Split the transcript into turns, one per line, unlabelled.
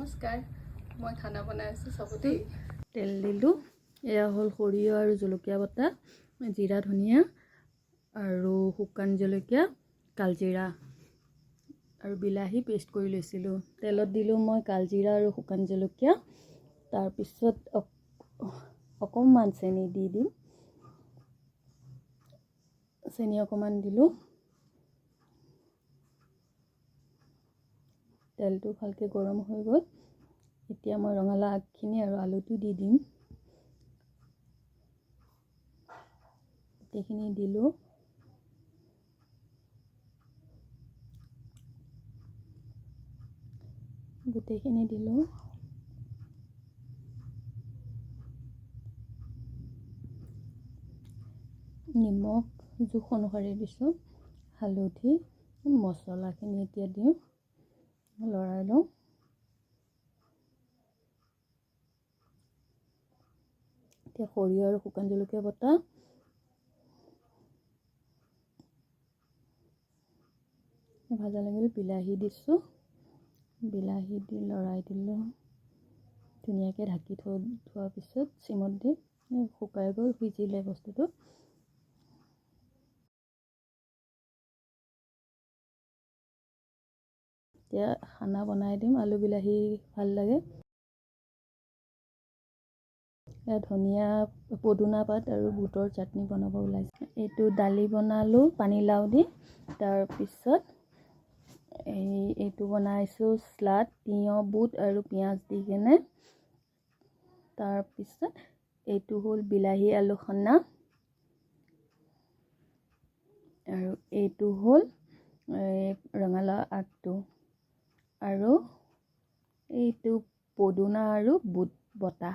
নমস্কাৰ, মই খানা বনাই আছোঁ চবতে।
তেল দিলোঁ, এয়া হ'ল সৰিয়হ আৰু জলকীয়া বটা, জিৰা ধনিয়া আৰু শুকান জলকীয়া, কালজিৰা আৰু বিলাহী পেষ্ট কৰি লৈছিলোঁ। তেলত দিলোঁ মই কালজিৰা আৰু শুকান জলকীয়া, তাৰপিছত অকণমান চেনি দি দিম, চেনি অকণমান দিলোঁ। তেলটো ভালকৈ গৰম হৈ গ'ল। এতিয়া মই ৰঙালাও আগখিনি আৰু আলুটো দি দিম। গোটেইখিনি দিলোঁ। নিমখ জোখ অনুসাৰে দিছোঁ, হালধি, মছলাখিনি এতিয়া দিওঁ, লৰাই লওঁ। এতিয়া সৰিয়হ আৰু শুকান জলকীয়া বটা, ভাজা লাগিল। বিলাহী দিছোঁ, বিলাহী দি লৰাই দিলোঁ। ধুনীয়াকৈ ঢাকি থোৱাৰ পিছত চিমত দি শুকাই গ'ল, সিজিলে বস্তুটো। এতিয়া খানা বনাই দিম। আলু বিলাহী ভাল লাগে। ধনিয়া, পদুনা পাত আৰু বুটৰ চাটনি বনাব ওলাইছে। এইটো দালি বনালোঁ পানীলাও দি। তাৰপিছত এইটো বনাইছোঁ চালাড, তিয়ঁহ, বুট আৰু পিঁয়াজ দি কেনে। তাৰপিছত এইটো হ'ল বিলাহী আলু সনা, আৰু এইটো হ'ল ৰঙালাও আগটো, আৰু এইটো পদুনা আৰু বুট বটা।